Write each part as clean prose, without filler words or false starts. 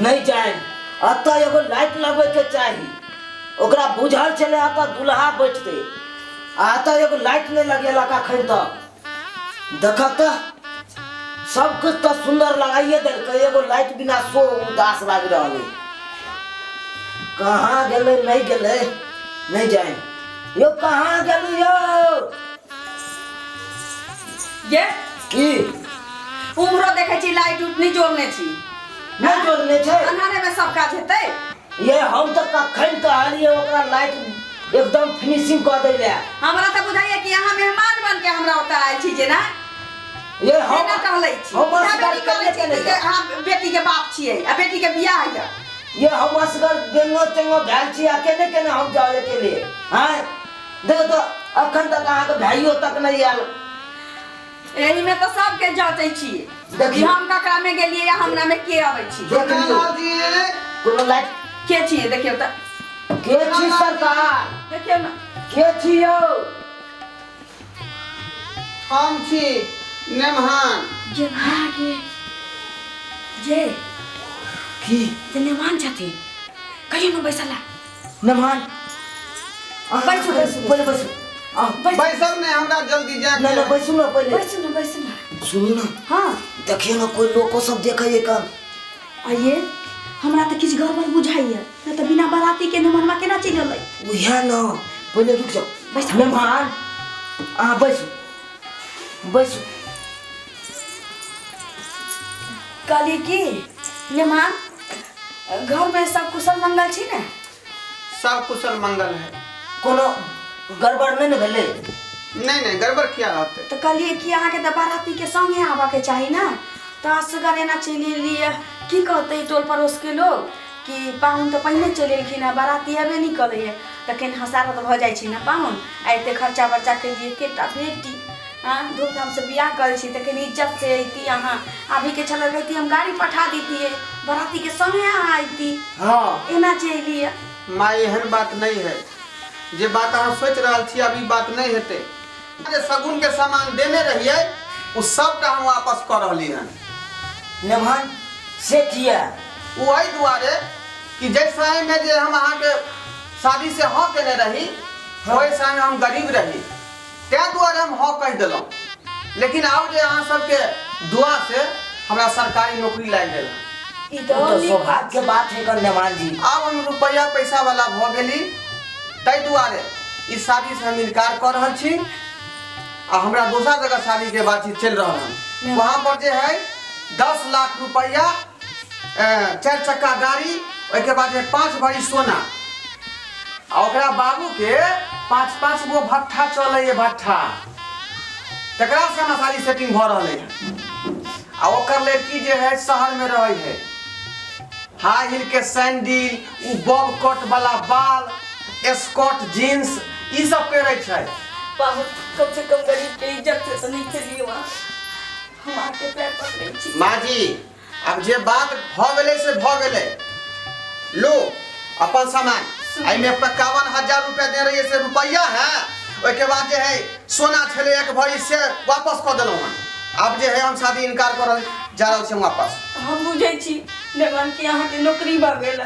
नहीं जाए अत एगो लाइट लगे के चाहिए ओकरा बुझल चले आता दुल्हा बैठते आता एगो लाइट नहीं लगेला का खैर देखा तो सब कुछ तो सुंदर लगाइए दे एगो लाइट बिना सो उदास लाग रहा है। कहाँ गेले नहीं गेले नहीं जाए यो कहाँ गेलू यो ये की उम्रो देखे छी लाइट उठ नहीं जोड़ने छी नहीं जोड़ने छे अंधारे में सब काज हेतै ये हम तो कखन कहलिए ओकरा लाइट एकदम फिनिशिंग कर देले हमरा त बुझाइए कि यहाँ मेहमान बन के हमरा ओतऽ आयल छी जे ना ये हम ना कहलै छी हम असगर कहलै करले छी कि हां बेटी के बाप छियै आ बेटी के बियाह है ये हम असगर बेंगो तेंगो भेल छी अकेले केने हम जाए के लिए हैं देखो तो अखन तक अहाँ के भाइयो तक नहीं आयल एही में तो सब के जाते छी देखि हम ककरा में गेलिए या हमरा में के आबै छी देखिए कोनो लाइट के छियै देखियो त के छी सरकार देखियो ना के छी यो हम छी नेमहान जे भागे जे की जे नेमान छथिन कहियो न बैसला मेहमान बैसू, बैसू, पहले बैसू बैसब नहीं हमरा जल्दी जाए नहीं नहीं बैसू ना पहले बैसू ना सुनो ना हाँ देखिए ना कोई लोग को सब देखे का आइए हमरा त किछ गड़बड़ बुझाइए न त बिना बाराती के नेमनमा केना चलि अलै उहे ना पहले रुक जाओ बैस मेहमान बैसू बैसू कहली की नेमान घर में सब कुशल मंगल छी ने सब कुशल मंगल है कोनो गड़बड़ नहीं न भेले नहीं नहीं गड़बड़ किया रहते तो कहलिए कि अहाँ के त बाराती के संगे आबा के चाही ना तो असगर एना चलि लिए की कहते टोल पड़ोस के लोग कि पाहुन तो पहले चलि एलखिन है बाराती अबे नहीं करैए तखन हसारत भ जाइ छी ना पाहुन आते खर्चा बर्चा के लिए केटा बेटी हाँ धूमधाम से बियाह करे छी तखन इज्जत से अइती अहाँ अभी के छल रहती हम गाड़ी पठा दीतिए बाराती के संगे अहाँ अइती हाँ एना चलिए माँ एहन बात नहीं है जे बात अहाँ सोच रहल छी अभी बात नहीं हेते जे सगुन के सामान देने रहिए उ सबटा हम वापस कर रहली हन मेहमान से किया वही दुआरे कि जैसे समय में जे हम अहाँ के शादी से हाँ केने रही वही समय में हम गरीब रही तै दुआरे हम हाँ कह दिलौं लेकिन अब जे अहाँ सबके दुआ से हमरा सरकारी नौकरी लाग गेल ई तो सौभाग्य के बात है कर मेहमान जी अब हम रुपया पैसा वाला भ गेली तै दुआरे इस शादी से हम इनकार कर रहल छी आ हमरा दूसरा जगह शादी के बातचीत चल रहल है वहाँ पर जे है 10 लाख रुपया 4 चक्का गाड़ी ओके बाद 5 भरी सोना आ ओकरा बाबू के 5-5 गो भट्ठा चले है भट्ठा तकरा से हमरा सारी सेटिंग भ रहले है आ ओकर लड़की जे है शहर में रहे है हाई हिल के सैंडल उ बॉब कट वाला बाल स्कर्ट जींस ई सब पहने छै पाहुन कम से कम गरीब के इज्जत से तो नहीं खेलिए वहाँ हम आके पैर पकड़े छी माँ जी अब जे बात भ गेले से भ गेले लो अपन सामान आई में 51,000 रुपया दे रही से रुपया है ओके बाद जे है सोना छले एक भरी से वापस कर देलौ हन अब जे है हम शादी इनकार कर जा रहल छी वापस हम बुझे छी नेमान की अहाँ के नौकरी भ गेल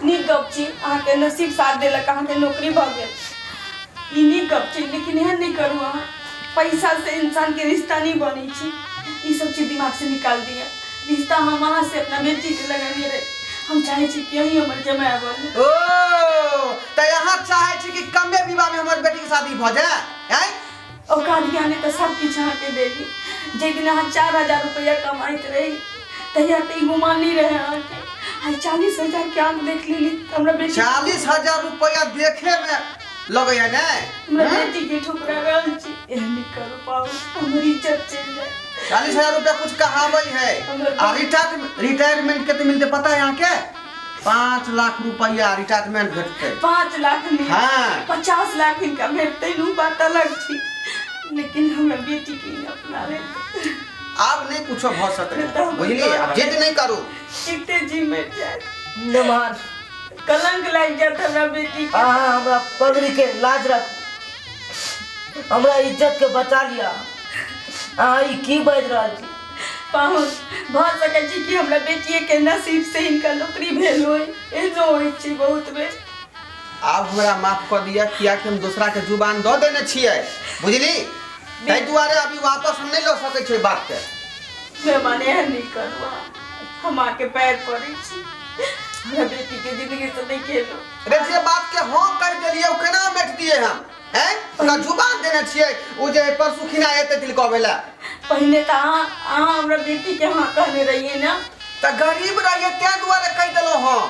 नीक गप छी अहाँ के नसीब साथ देलक अहाँ के नौकरी भ गेल ई नीक गप छी लेकिन एहन नहीं करू अहाँ पैसा से इंसान के रिश्ता नहीं बनी छी ई सब चीज दिमाग से निकाल दिया रिश्ता हम अहाँ से अपना बेटी के लगाने रहे हम चाहे छी कि यही हमर जमाई बने ओ त यहाँ चाहे छी कि कमे विवाह में हमर बेटी के शादी भ जाए हैं औकात ज्ञाने तो सब किछ अहाँ के देली जे दिन अहाँ 4,000 रुपया कमाइत रही तहिया तो गुमान नहीं रहे अहाँ के आई 40,000 के आंक देख लेली हमरा बेटी 40,000 रुपया देखे में लगे है ने हमरा बेटी के ठुकरा गल छी एहन नहीं करो पाऊ हमरी इज्जत चल जाए 40,000 रुपया कुछ कहावै है आ रिटायरमेंट के तो मिलते पता है यहाँ के 5 लाख रुपया रिटायरमेंट भेटते 5 लाख नहीं हाँ 50 लाख इनका भेटते नु बात अलग थी लेकिन हमरा बेटी के अपना ले अब नहीं कुछो भ सके बुझली अब जिद नहीं करू कितने जी में जाए मेहमान कलंक लग जात हमरा बेटी के हमरा पगड़ी के लाज रख हमरा इज्जत के बचा लिया ई की बाज रहल छी पाहुन भऽ सकै छी कि हमरा बेटिए के नसीब से इनका नौकरी भेल होय एनो होइ छी बहुत बेर। आब हमरा माफ कर दिया किया कि हम दूसरा के जुबान दो देने छियै बुझली ताहि दुआरे अभी वापस हम नहीं लो सकै छै बात के। मैं माने नहीं करवा हम आके पैर पड़े छी हमरा बेटी के जिंदगी से नहीं खेलो। रे जे बात के हां कर देलिए ओ केना बैठ दिए हम हैं ओकरा जुबान देने छियै ओ जे परसु खिना एते तिलकबेला पहले त अहाँ हमरा बेटी के हां कहने रहिए ना त गरीब रहिए ते दुआरे कह देलो हां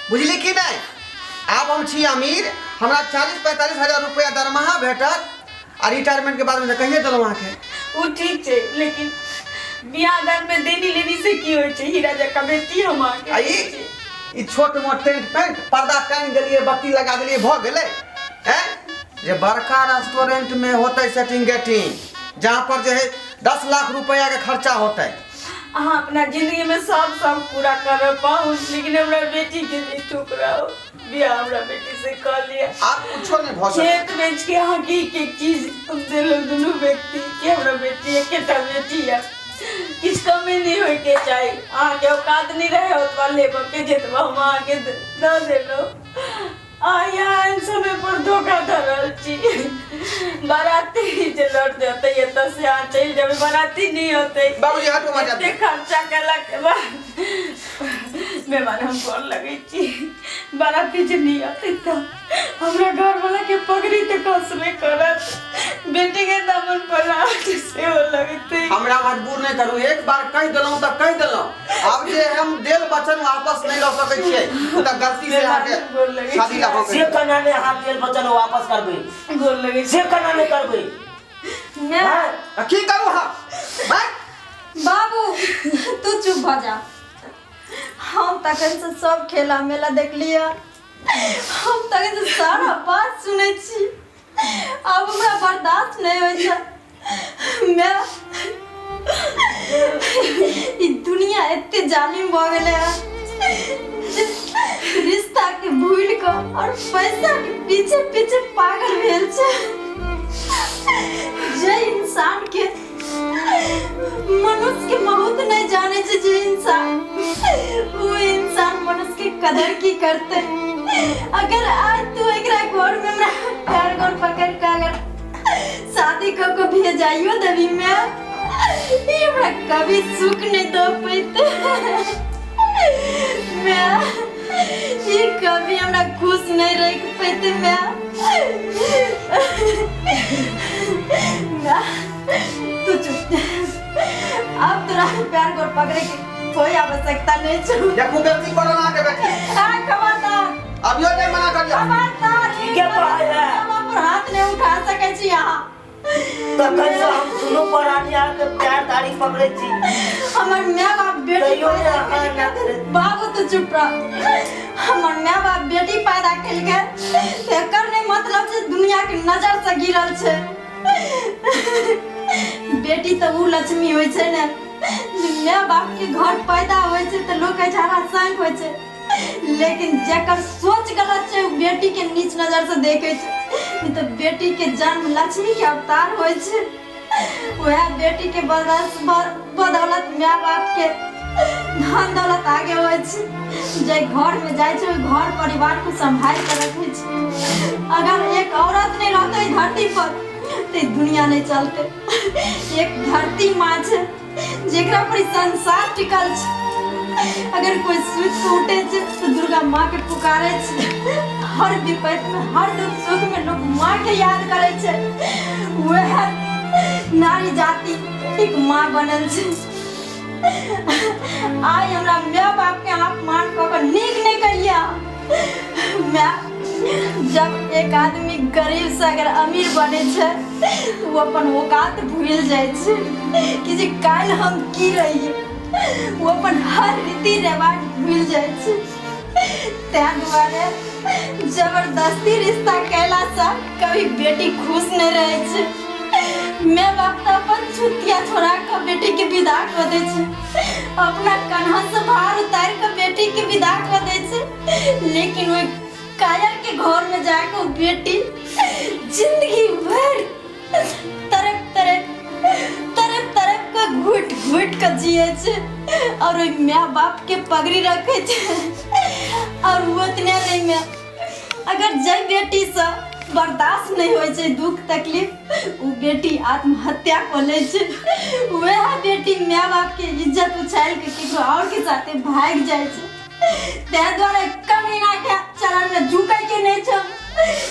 बुझली कि नहीं। आब हम छी अमीर हमरा 40-45 हजार रुपया दरमाहा भेटत आ रिटायरमेंट के बाद में कहिए देलो वहां के वो ठीक छे लेकिन बियाह दान में देनी लेनी से की होय छे हीरा जका बेटी हम आके आई ई छोट मोट टेंट पेंट पर्दा टांग देलिए बत्ती लगा देलिए भ गेले हैं जे बड़का रेस्टोरेंट में होते सेटिंग गेटिंग जहां पर जे है 10 लाख रुपया के खर्चा होते अहाँ अपना जिंदगी में सब पूरा कर पाऊं लेकिन हमरा बेटी के नहीं ठुकराओ बियाह हमरा बेटी से कर लिया। आप कुछो नहीं भ सके खेत बेच के अहाँ की एक चीज हम देलो दोनों व्यक्ति के हमरा बेटी एकेटा बेटी है किस कमी नहीं होय के चाहिए अहाँ के औकात नहीं रहे ओतबा लेबो के जेतबा हम अहाँ के द देलो यहाँ समय पर धोखा धरल छी बाराती जे लौट जाते ये तो से आ चल जाबे बाराती नहीं होते बाबूजी हटो मत इतने खर्चा कला के बाद मेहमान हम कौन लगे छी बाराती जे नहीं आते तो हमरा घर वाला के पगड़ी तो कसमे करत बेटी के दामन पर रात से हो लगते हमरा मजबूर नहीं करू एक बार कह देलौ त कह देलौ अब जे हम देल वचन वापस नहीं ल सकै छियै त गलती से आके शादी ला हो से गई कना ने हाथ देल वचन वापस करबे गोल लगे से कना ने करबे मैं की करू हां मैं बाबू तू चुप भ जा हम तखन से सब खेला मेला देख लिया हम तखन से सारा बात सुने छी अब हमरा बर्दाश्त नहीं होय छै मैं ई दुनिया एते जालिम भ गेले रिश्ता के भूल के और पैसा के पीछे पीछे पागल भेल छै जे इंसान के मनुष्य के बहुत नहीं जाने छै जे इंसान वो इंसान मनुष्य के कदर की करते अगर आज तू एकरा घर में हमरा प्यार गोर पकड़ के अगर शादी को भेजाइयो देवी में ये हमरा कभी सुख नहीं दो पैते मैं ये कभी हमरा खुश नहीं रह पैते मैं तू चुप अब तोरा प्यार को पकड़े की कोई आवश्यकता नहीं छो देखो गलती करो ना के बेटी खबरदार अभियो नहीं मना कर दिया खबरदार के भाई है हम पर हाथ नहीं उठा सके छी यहां तो कैसे हम सुनो पर आनिया के प्यार दाढ़ी पकड़े छी हमर माय बाप बेटी तैयो ने हां ना करे बाबू तू चुप रह हमर माय बाप बेटी पैदा केल के एकर नहीं मतलब छै दुनिया के नजर से गिरल छै बेटी तो वो लक्ष्मी होय छै ने माय बाप के घर पैदा होय छै त लोग के झाड़ा संग होय छै लेकिन जेकर सोच गलत छै बेटी के नीच नजर से देखे छै नहीं तो बेटी के जन्म लक्ष्मी के अवतार होय छै वह बेटी के बदौलत माय बाप के धन दौलत आगे होय छै जे घर में जाय छै घर परिवार को संभाल के रखे छै अगर एक औरत नहीं रहते धरती पर तो दुनिया नहीं चलते एक धरती माँ छै जेकरा पर संसार टिकल छै अगर कोई सुख उठे छै तो दुर्गा माँ के पुकारे छै हर विपद में हर दुख सुख में लोग माँ के याद करे छै वह नारी जाति एक माँ बनल छै आई हमरा माय बाप के अपमान क के नीक नहीं कहिया मैं जब एक आदमी गरीब से अगर अमीर बने छै तो वो अपन औकात भूल जाए छै कि जे काल हम की रहिए वो अपन हर रीति रिवाज भूल जाए छै तै दुआरे जबरदस्ती रिश्ता कैला से कभी बेटी खुश नहीं रहे छै माय बाप तो अपन छुतिया छोड़ा के बेटी के विदा कर दे छै अपना कन्हा से भार उतार के बेटी के विदा कर दे छै लेकिन वो कायर के घर में जाकर बेटी जिंदगी भर तरफ तरफ के घुट घुट के जिए छे और ओइ माय बाप के पगड़ी रखे छे और उतने नहीं में अगर जय बेटी से बर्दाश्त नहीं होय छे दुख तकलीफ उ बेटी आत्महत्या कर ले छे वह बेटी माय बाप के इज्जत उछाल के केकरो और के साथे भाग जाय छे ते द्वारा कमीना के चरण में झुकै के नहीं छे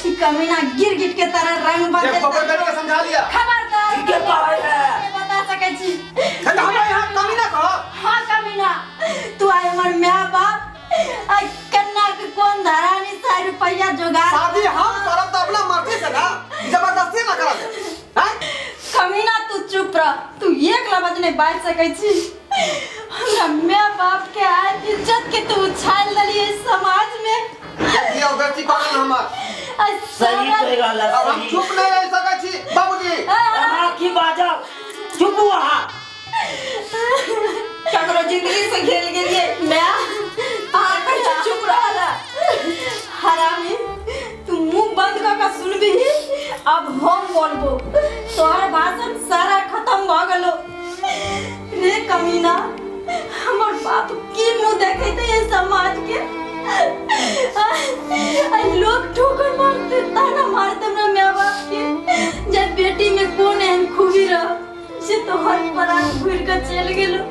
ई कमीना गिरगिट के तरह रंग बदल एक बबर बैठ के समझा लिया खबरदार के कहै है ये बता सकै छी हमरा यहाँ कमीना कह। हाँ कमीना तू आए हमर माय बाप आई कन्या के कोन धरानी 100 रुपया जोगाड़ शादी हम करब त अपना मर्जी से ना, जबरदस्ती ना करब हैं। कमीना तू चुप रह तू एक लफ्ज नहीं बाज सकै छी हमरा माय बाप के आज इज्जत के तू उछाल दलिए समाज में ये बेटी करन हमर आई सही कह रहला अब हम सही चुप नहीं रह सकै छी बाबूजी। अहाँ की बाजब चुप वहाँ ककरो जिंदगी से खेल गेलिए मैं आकर चुप रहला हरामी तू मुंह बंद करके सुनबी अब हम बोलबो तोहर भाषण सारा खत्म भ गेलो रे कमीना हमर बाप की मुंह देखै ते ये समाज के आई लोग ठोकर मारते ताना मारते हमरा माय बाप के जब बेटी में कौन एहन खूबी रह से तो हर परान घुर के चल गेलो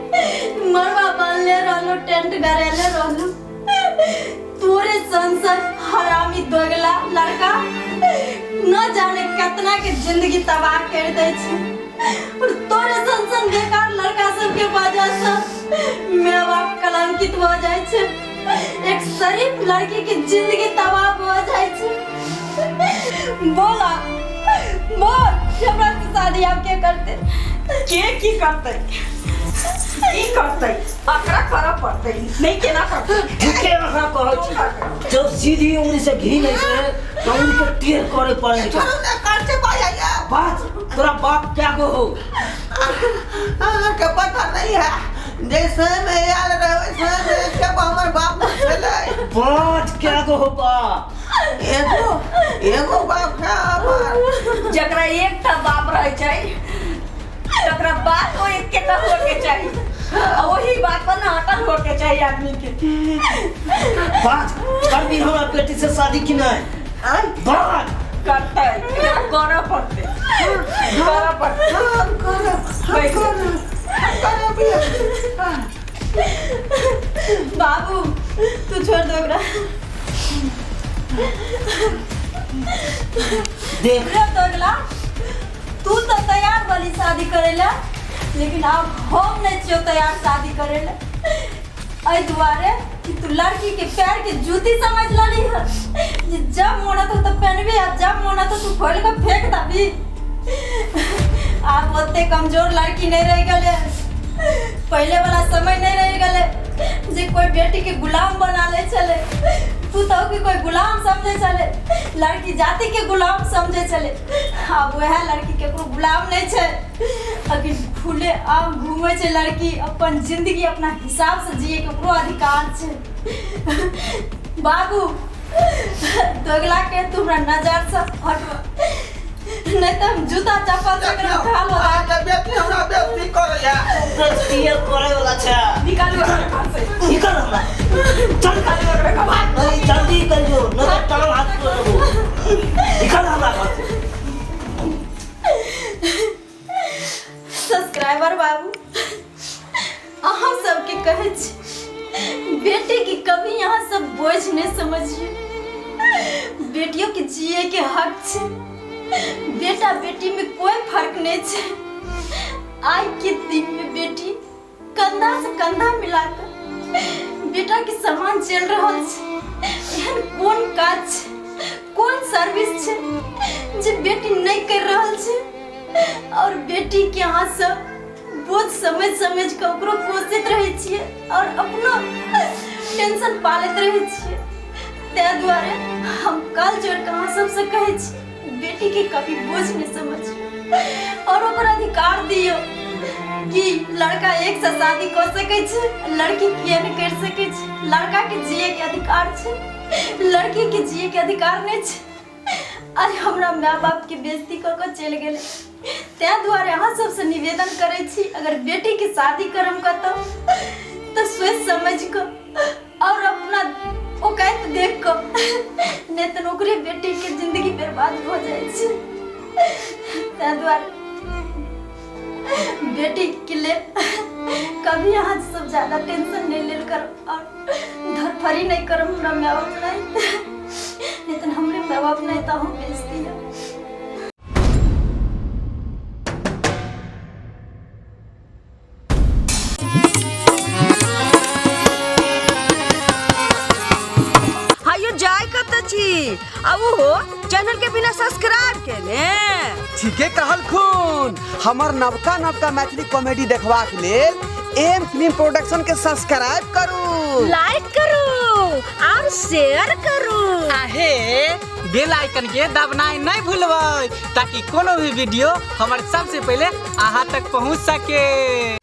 मरवा बांधले रहलो टेंट गरेले रहलो तोरे संसद हरामी दोगला लड़का न जाने कितना के जिंदगी तबाह कर दे छै और तोरे संसद बेकार लड़का सब के वजह से माय बाप कलंकित हो जाय छै एक शरीफ लड़की की जिंदगी तबाह हो जाय छै बोला बोल हमरा से शादी आप के करते के की करते की करते अकरा कर पड़ते नहीं केना करते झुके अहाँ कहै छी जब सीधी उंगली से घी नहीं से तो उनके टेढ़ करे पड़े का करते पाया बात तोरा बाप क्या गो हो के पता नहीं है जैसे मैं यार रहे वैसे में के हमर बाप चले बात क्या गो हो बा एगो बाप है हमर जकरा एकटा बाप रहे छै तकरा बात हो एक के हो के चाहिए वही बात पर ना अटल हो के चाहिए आदमी के बात करबी हमरा बेटी से शादी की नहीं बात करते कर पड़ते बाबू तू छोड़ दो एकरा देख दोगला तू तो तैयार वाली शादी करेला लेकिन अब हम नहीं छियो तैयार शादी करेला आई दुआरे कि तू लड़की के पैर के जूती समझ लली है जे जब मोना तो पहनबी और जब मोना तो तू खोल के फेंक दबी आप ओते कमजोर लड़की नहीं रह गले पहले वाला समय नहीं रह गले जे कोई बेटी के गुलाम बना ले चले तू तो कि कोई गुलाम समझे चले लड़की जाति के गुलाम समझे चले अब वह लड़की के को गुलाम नहीं छे अगर खुले आम घूमे छे लड़की अपन जिंदगी अपना हिसाब से जिए के पूरा अधिकार छे बाबू दोगला के तुमरा नजर से हटवा नहीं तो हम जूता चप्पल से कर उठा लो बेटी हमरा बेटी करैया बेटी करे वाला छै निकालो घर से निकल हमरा चल अरे जल्दी करियो न तो टांग हाथ को लगो निकल हमरा घर से सब्सक्राइबर बाबू अहाँ सबके कहै छी बेटी की कभी यहाँ सब बोझ नहीं समझिए बेटियों के जिए के हक छे बेटा बेटी में कोई फर्क नहीं छे आज के दिन में बेटी कंधा से कंधा मिलाकर बेटा के समान चल रहा छे एहन कौन काज छे कौन सर्विस छे जे बेटी नहीं कर रहा छे और बेटी के यहाँ से बोझ समझ समझ के ओकरो कोसित रहे छिए और अपना टेंशन पालत रहे छिए ते द्वारे हम कल जोड़ के अहाँ सबसे कहै छी बेटी के कभी बोझ नहीं समझ और ओकर अधिकार दियो कि लड़का एक से शादी कर सके छे लड़की किए नहीं कर सके छे लड़का के जिए के अधिकार छे लड़की के जिए के अधिकार नहीं छे आज हमरा माँ बाप के बेइज्जती क के चल गेले ते द्वारे अहाँ सबसे निवेदन करे छी अगर बेटी के शादी करम कतो तो सोच समझ को और अपना औकात देख को नहीं तो नौकरी बेटी के जिंदगी बर्बाद हो जाए छे। ते द्वारे बेटी के लिए कभी यहाँ सब ज्यादा टेंशन नहीं ले कर और धरफरी नहीं कर हमरा माँ बाप नहीं तो हमरे माँ बाप नहीं तो हम बेचती है। हायो जाय कत छी अब हो चैनल के बिना सब्सक्राइब केने ठीके कहल खून हमर नवका मैथिली कॉमेडी देखबा के लेल एम फिल्म प्रोडक्शन के सब्सक्राइब करू, लाइक करू और शेयर करू आहे बेल आइकन के दबनाई नहीं भूलबै ताकि कोनो भी वीडियो हमारे सबसे पहले अहाँ तक पहुंच सके।